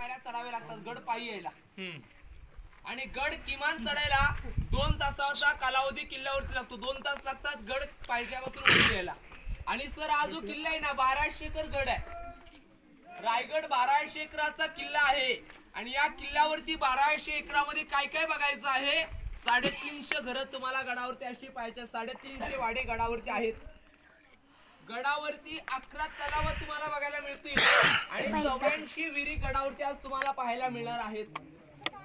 पायऱ्या चढाव्या लागतात गड पायी यायला. आणि गड किमान चढायला 2 तासाचा कालावधी किल्ल्यावरती लागतो. 2 तास लागतात गड पायथ्यापासून वरती यायला. आणि सर हा जो किल्ला आहे ना 1200 एकर गड आहे. रायगड 1200 एकराचा किल्ला आहे. आणि या किल्ल्यावरती 1200 एकरामध्ये काय काय बघायचं आहे. 350 घरं तुम्हाला गडावरती अशी पाहायचे. 350 वाडे गडावरती आहेत. गडावरती 11 तलाव तुम्हाला बघायला मिळतील. आणि 84 विहिरी गडावरती आज तुम्हाला पाहायला मिळणार आहेत.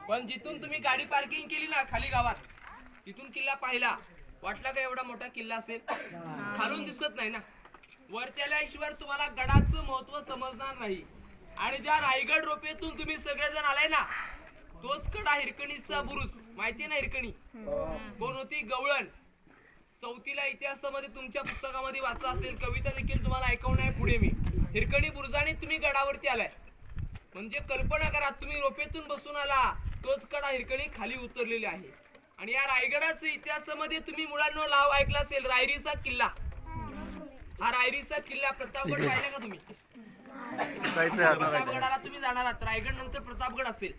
पण जिथून तुम्ही गाडी पार्किंग केली ना खाली गावात, तिथून किल्ला पाहिला, वाटला का एवढा मोठा किल्ला असेल? खालून दिसत नाही ना. वरती आल्याशिवाय तुम्हाला गडाचं महत्व समजणार नाही. आणि ज्या रायगड रोपेतून तुम्ही सगळेजण आलाय ना, तोच कडा हिरकणीचा बुरुज माहितीये ना. हिरकणी कोण होती? गवळण. चौथीला इतिहासामध्ये तुमच्या पुस्तकामध्ये वाचला असेल, कविता देखील तुम्हाला ऐकवणार आहे पुढे मी. हिरकणी बुरुजाने तुम्ही गडावरती आलाय म्हणजे कल्पना करा, तुम्ही रोपेतून बसून आला, तोच कडा हिरकणी खाली उतरलेली आहे. आणि या रायगडाच्या इतिहासामध्ये तुम्ही मुलांना नाव ऐकलं असेल, रायरीचा किल्ला. हा रायरीचा किल्ला प्रतापगड पाहिला का तुम्ही? प्रतापगडाला तुम्ही जाणार आहात. रायगड नंतर प्रतापगड असेल.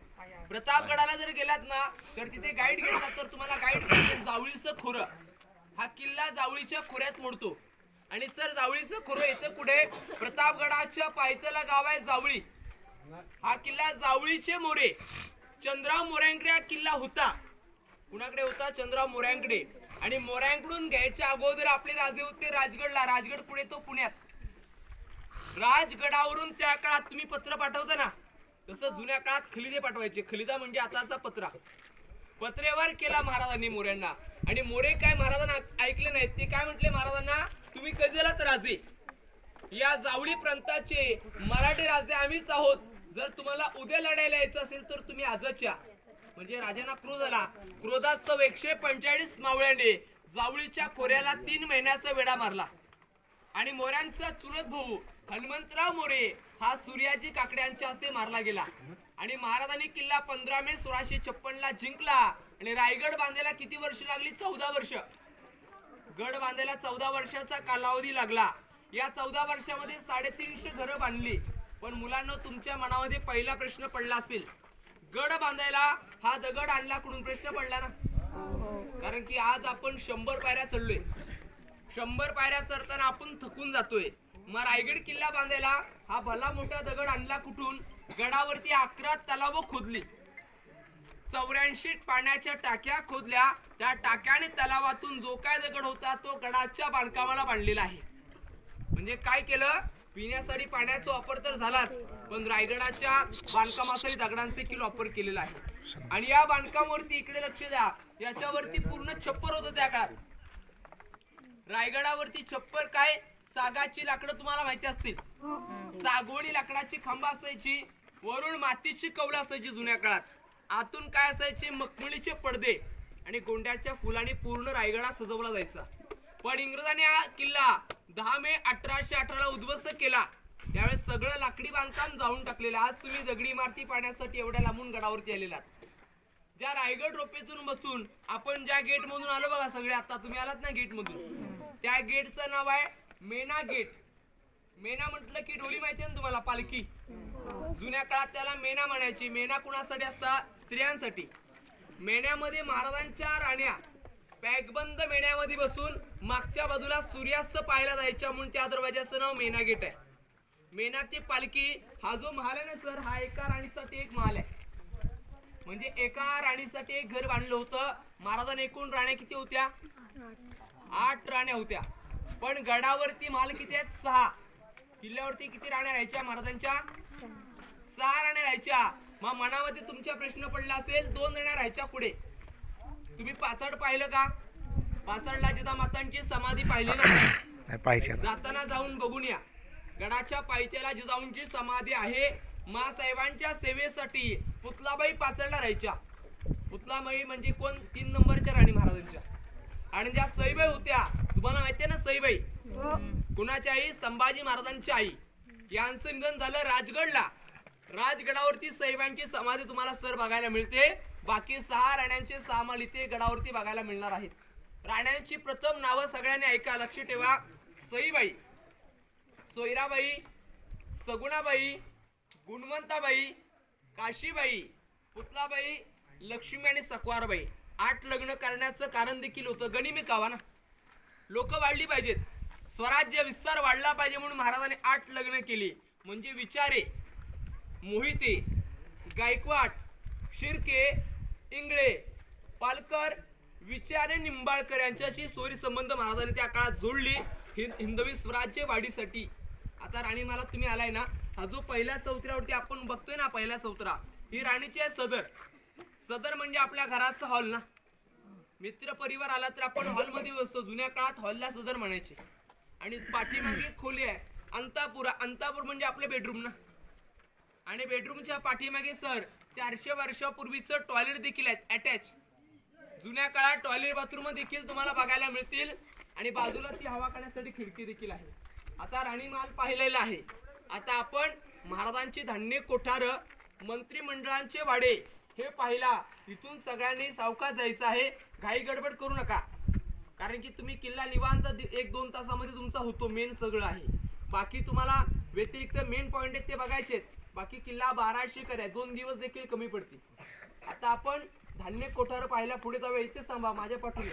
प्रतापगडाला जर गेलात ना तर तिथे गाईड घेतला तर तुम्हाला गाईड जावळीचं खोरं. हा किल्ला जावळीच्या खोऱ्यात मोडतो. आणि सर जावळीचं खोरं येतं कुठे? प्रतापगडाच्या पायथ्याला गाव आहे जावळी. हा किल्ला जावळीचे मोरे. चंद्रराव मोऱ्यांकडे हा किल्ला होता. कुणाकडे होता? चंद्रराव मोऱ्यांकडे. आणि मोऱ्यांकडून घ्यायच्या अगोदर आपले राजे होते राजगडला. राजगड पुढे तो पुण्यात. राजगडावरून त्या काळात तुम्ही पत्र पाठवता ना, तसं जुन्या काळात खलिदे पाठवायचे. खलिदा म्हणजे आताचा पत्रा. पत्रेवर केला महाराजांनी मोऱ्यांना. आणि मोरे काय महाराजांना ऐकले नाहीत. ते काय म्हटले महाराजांना, तुम्ही कधी झालात राजे? या जावळी प्रांताचे मराठी राजे आम्हीच आहोत. जर तुम्हाला उद्या लढायला यायचं असेल तर तुम्ही आजच या. म्हणजे राजांना क्रोध आला. क्रोधास्तव 145 मावळ्याने जावळीच्या खोऱ्याला 3 महिन्याचा वेढा मारला. आणि मोऱ्यांचा चुलत भाऊ हनुमंतराव मोरे हा सूर्याजी काकडे यांच्या हस्ते मारला गेला. आणि महाराजांनी किल्ला 15 मे 1656 ला जिंकला. आणि रायगड बांधायला किती वर्ष लागली? 14 वर्ष. गड बांधायला 14 वर्षाचा कालावधी लागला. या 14 वर्षामध्ये 350 घरं बांधली. पण मुलांना तुमच्या मनामध्ये पहिला प्रश्न पडला असेल, गड बांधायला हा दगड आणला कुठून? प्रश्न पडला ना. कारण की आज आपण 100 पायऱ्या चढलोय. 100 पायऱ्या चढताना आपण थकून जातोय. मग रायगड किल्ला बांधायला हा भला मोठा दगड आणला कुठून? गडावरती 11 तलाव खोदली. 84 पाण्याच्या टाक्या खोदल्या. त्या टाक्याने तलावातून जो काय दगड होता तो गडाच्या बांधकामाला बांधलेला आहे. म्हणजे काय केलं? पिण्यासाठी पाण्याचा वापर तर झालाच, पण रायगडाच्या बांधकामासाठी दगडांचा देखील वापर केलेला आहे. आणि या बांधकामावरती इकडे लक्ष द्या, याच्यावरती पूर्ण छप्पर होतं त्या काळात. रायगडावरती छप्पर काय? सागाची लाकडं तुम्हाला माहिती असतील. सागवणी लाकडाची खांब असायची. वरून मातीची कवलं असायची जुन्या काळात. आतून काय असायचे? मखमलीचे पडदे. आणि गोंड्याच्या फुलांनी पूर्ण रायगडा सजवला जायचा. पण इंग्रजांनी हा किल्ला 10 मे 1818 ला उद्ध्वस्त केला. त्यावेळेस सगळं लाकडी बांधकाम जाळून टाकलेलं. आज तुम्ही दगडी इमारती पाहण्यासाठी एवढ्या लांबून गडावरती आलेला. ज्या रायगड रोपेतून बसून आपण ज्या गेट मधून आलो बघा सगळे, आता तुम्ही आलात ना गेट मधून, त्या गेटचं नाव आहे मेना गेट. मेना म्हटलं की डोली माहिती ना तुम्हाला, पालखी. जुन्या काळात त्याला मेना म्हणायची. मेना कुणासाठी असतात? स्त्रियांसाठी. मेण्यामध्ये महाराजांच्या राण्या पॅकबंद मेण्यामध्ये बसून मागच्या बाजूला सूर्यास्त पाहायला जायच्या म्हणून त्या दरवाजाचं नाव मेना गेट आहे. मेना ते पालखी हा जो महाल आहे ना सर, हा एका राणीसाठी एक महाल आहे. म्हणजे एका राणीसाठी एक घर बांधलं होतं. महाराजांनी एकूण राण्या किती होत्या? 8 राण्या होत्या. पण गडावरती महाल किती आहेत? 6. किल्ल्यावरती किती राण्या राहायच्या महाराजांच्या? 6 राण्या राहायच्या. मग मनामध्ये तुमच्या प्रश्न पडला असेल, 2 राण्या राहायच्या पुढे. तुम्ही पाचड पाहिलं का? पाचडला जिजामातांची समाधी पाहिली ना? पाहिजे. जाताना जाऊन बघून या. गडाच्या पायथ्याला जिजाऊंची समाधी आहे. मासाहेबांच्या सेवेसाठी पुतलाबाई पाचडला राहायच्या. पुतलाबाई म्हणजे कोण? 3 नंबरच्या राणी महाराजांच्या. आणि ज्या सईबाई होत्या, तुम्हाला माहितीये ना सईबाई? कुणाची आई? संभाजी महाराजांची आई. यांचं निधन झालं राजगडला. राजगडावरती सईबाईंची समाधी तुम्हाला सर बघायला मिळते. बाकी 6 राण्यांचे 6 माल इथे गडावरती बघायला मिळणार आहेत. राण्यांची प्रथम नावं सगळ्यांनी ऐका, लक्ष ठेवा. सईबाई, सोयराबाई, सगुणाबाई, गुणवंताबाई, काशीबाई, पुतलाबाई, लक्ष्मी आणि सकवारबाई 8 लग्न करण्याचं कारण देखील होतं गनिमी कावा ना. लोक वाढली पाहिजेत, स्वराज्य विस्तार वाढला पाहिजे म्हणून महाराजांनी 8 लग्न केली. म्हणजे विचारे, मोहिते, गायकवाड, शिर्के, इंगळे, पालकर, विचारे, निंबाळकर यांच्याशी सोयी संबंध महाराजांनी त्या काळात जोडली हिंदवी स्वराज्य वाढीसाठी. आता राणी मला तुम्ही आलाय ना, हा जो पहिल्या चौथऱ्यावरती आपण बघतोय ना, पहिला चौथरा ही राणीची आहे सदर. सदर म्हणजे आपल्या घराचा हॉल ना. मित्र परिवार आला तर आपण हॉलमध्ये बसतो. जुन्या काळात हॉलला सदर म्हणायचे. आणि पाठीमागे खोली आहे अंतापुरा. अंतापूर म्हणजे आपले बेडरूम ना. आणि बेडरूमच्या पाठीमागे सर 400 वर्षापूर्वीचं टॉयलेट देखील आहेत अटॅच. जुन्या काळात टॉयलेट बाथरूम देखील तुम्हाला बघायला मिळतील. आणि बाजूला ती हवा काढण्यासाठी खिडकी देखील आहे. आता राणी महाल पाहिलेला आहे. आता आपण महाराजांची धान्य कोठार, मंत्रिमंडळांचे वाडे हे पाहिला. इथून सगळ्यांनी सावकाश जायचं आहे, घाई गडबड करू नका. कारण की तुम्ही किल्ला निवांत 1-2 तासामध्ये तुमचा होतो. मेन सगळं आहे. बाकी तुम्हाला व्यतिरिक्त मेन पॉइंट आहेत ते बघायचे. बाकी किल्ला 1200 एकर आहे. 2 दिवस देखील कमी पडतील. आता आपण धान्य कोठार पाहायला पुढे जाऊया. इथे थांबा, माझ्या पाठवले.